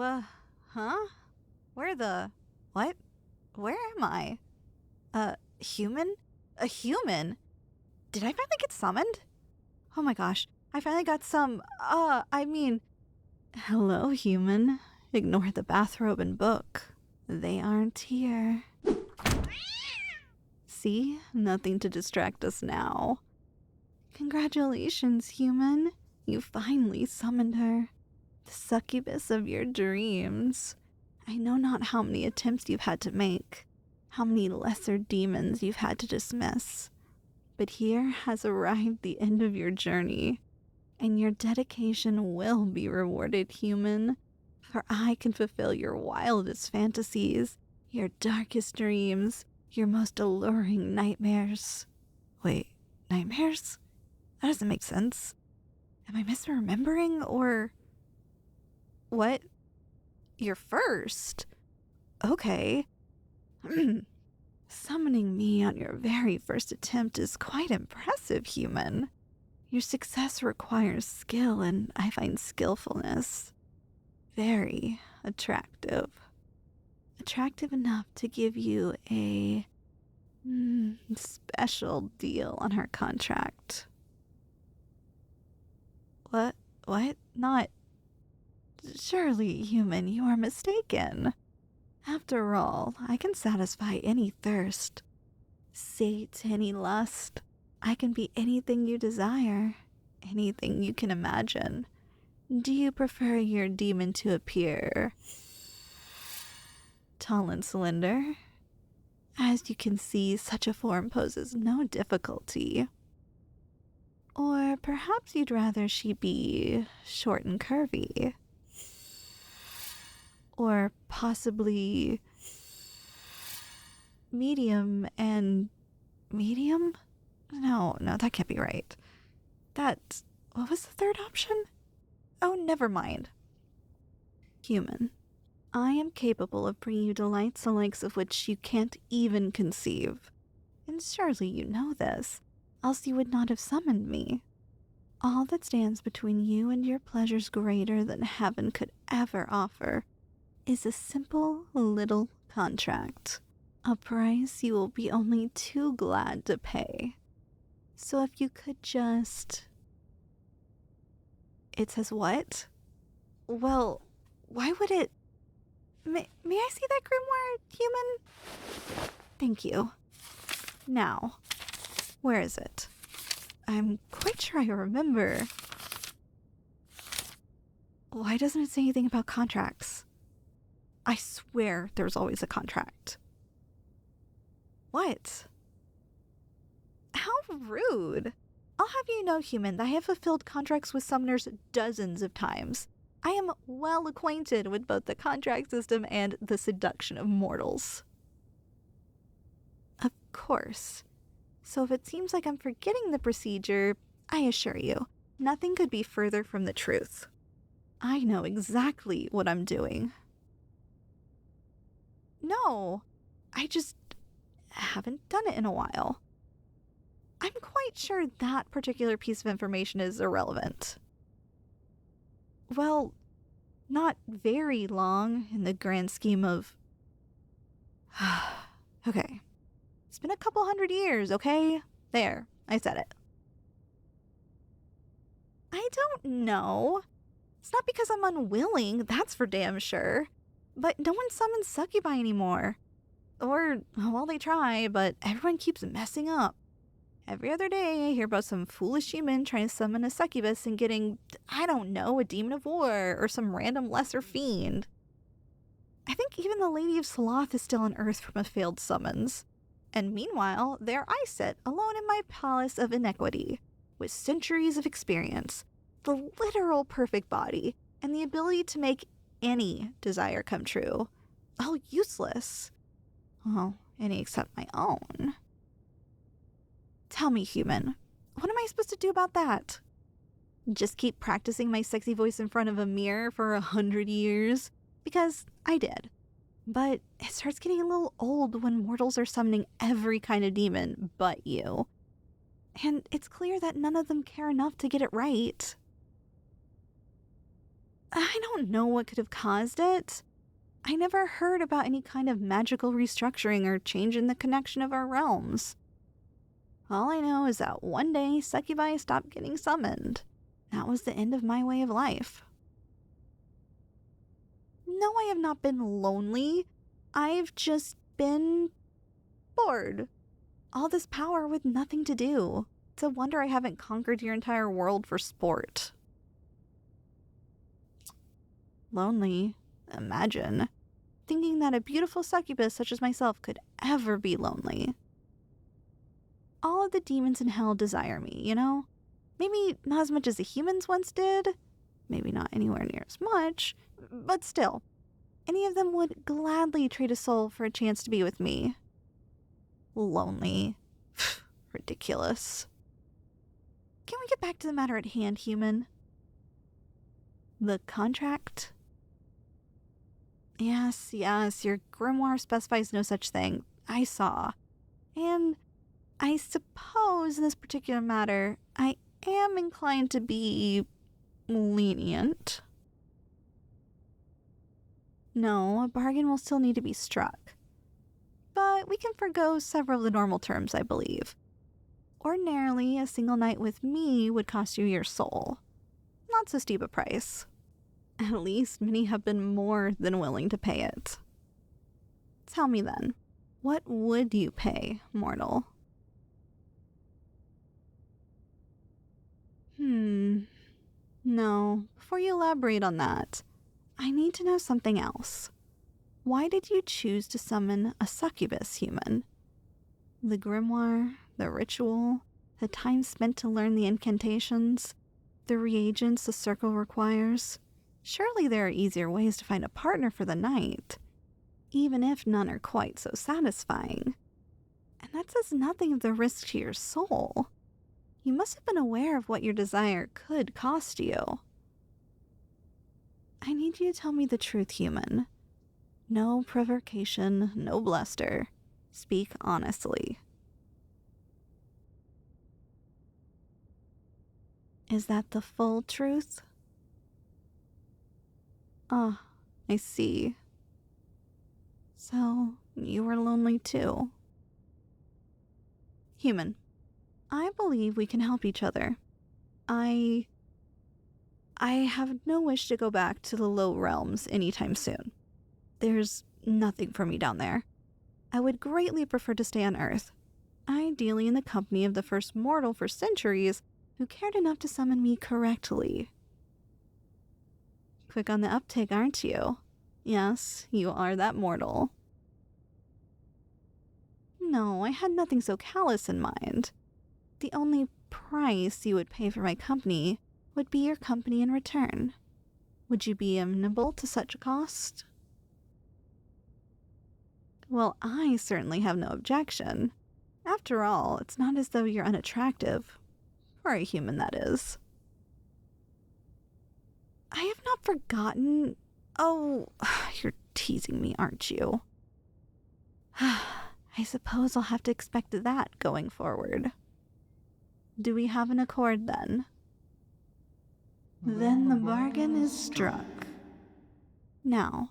Huh? What? Where am I? Human? A human? Did I finally get summoned? Oh my gosh, I finally got hello, human. Ignore the bathrobe and book. They aren't here. See? Nothing to distract us now. Congratulations, human. You finally summoned her. The succubus of your dreams. I know not how many attempts you've had to make, how many lesser demons you've had to dismiss. But here has arrived the end of your journey, and your dedication will be rewarded, human. For I can fulfill your wildest fantasies, your darkest dreams, your most alluring nightmares. Wait, nightmares? That doesn't make sense. Am I misremembering, or... What? You're first? Okay. Summoning me on your very first attempt is quite impressive, human. Your success requires skill, and I find skillfulness very attractive. Attractive enough to give you a special deal on her contract. What? Not... Surely, human, you are mistaken. After all, I can satisfy any thirst, sate any lust. I can be anything you desire, anything you can imagine. Do you prefer your demon to appear tall and slender? As you can see, such a form poses no difficulty. Or perhaps you'd rather she be short and curvy. Or possibly medium and medium? No, that can't be right. What was the third option? Oh, never mind. Human, I am capable of bringing you delights the likes of which you can't even conceive. And surely you know this, else you would not have summoned me. All that stands between you and your pleasures greater than heaven could ever offer is a simple little contract, a price you will be only too glad to pay. So if you could just... It says what? Well, why would it... May I see that grimoire, human? Thank you. Now, where is it? I'm quite sure I remember. Why doesn't it say anything about contracts? I swear there's always a contract. What? How rude. I'll have you know, human, that I have fulfilled contracts with summoners dozens of times. I am well acquainted with both the contract system and the seduction of mortals. Of course. So if it seems like I'm forgetting the procedure, I assure you, nothing could be further from the truth. I know exactly what I'm doing. No, I just haven't done it in a while. I'm quite sure that particular piece of information is irrelevant. Well, not very long in the grand scheme of... Okay. It's been a couple 100 years, okay? There, I said it. I don't know. It's not because I'm unwilling, that's for damn sure. But no one summons succubi anymore. Or, well, they try, but everyone keeps messing up. Every other day, I hear about some foolish human trying to summon a succubus and getting, I don't know, a demon of war or some random lesser fiend. I think even the Lady of Sloth is still on Earth from a failed summons. And meanwhile, there I sit, alone in my palace of iniquity, with centuries of experience, the literal perfect body, and the ability to make any desire come true. All useless. Well, any except my own. Tell me, human, what am I supposed to do about that? Just keep practicing my sexy voice in front of a mirror for 100 years? Because I did. But it starts getting a little old when mortals are summoning every kind of demon but you. And it's clear that none of them care enough to get it right. I don't know what could have caused it. I never heard about any kind of magical restructuring or change in the connection of our realms. All I know is that one day succubi stopped getting summoned. That was the end of my way of life. No, I have not been lonely. I've just been bored. All this power with nothing to do. It's a wonder I haven't conquered your entire world for sport. Lonely? Imagine. Thinking that a beautiful succubus such as myself could ever be lonely. All of the demons in hell desire me, you know? Maybe not as much as the humans once did. Maybe not anywhere near as much. But still, any of them would gladly trade a soul for a chance to be with me. Lonely. Ridiculous. Can we get back to the matter at hand, human? The contract? Yes, your grimoire specifies no such thing. I saw. And I suppose in this particular matter, I am inclined to be lenient. No, a bargain will still need to be struck. But we can forgo several of the normal terms, I believe. Ordinarily, a single night with me would cost you your soul. Not so steep a price. At least many have been more than willing to pay it. Tell me then, what would you pay, mortal? No, before you elaborate on that, I need to know something else. Why did you choose to summon a succubus human? The grimoire, the ritual, the time spent to learn the incantations, the reagents the circle requires. Surely there are easier ways to find a partner for the night, even if none are quite so satisfying. And that says nothing of the risk to your soul. You must have been aware of what your desire could cost you. I need you to tell me the truth, human. No provocation, no bluster. Speak honestly. Is that the full truth? Ah, I see. So, you were lonely too. Human, I believe we can help each other. I have no wish to go back to the low realms anytime soon. There's nothing for me down there. I would greatly prefer to stay on Earth, ideally in the company of the first mortal for centuries who cared enough to summon me correctly. Quick on the uptake, aren't you? Yes, you are that mortal. No, I had nothing so callous in mind. The only price you would pay for my company would be your company in return. Would you be amenable to such a cost? Well, I certainly have no objection. After all, it's not as though you're unattractive. For a human, that is. I have not forgotten... Oh, you're teasing me, aren't you? I suppose I'll have to expect that going forward. Do we have an accord then? Then the bargain is struck. Now,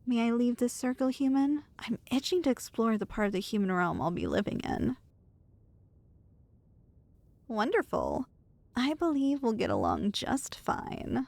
may I leave this circle, human? I'm itching to explore the part of the human realm I'll be living in. Wonderful. I believe we'll get along just fine.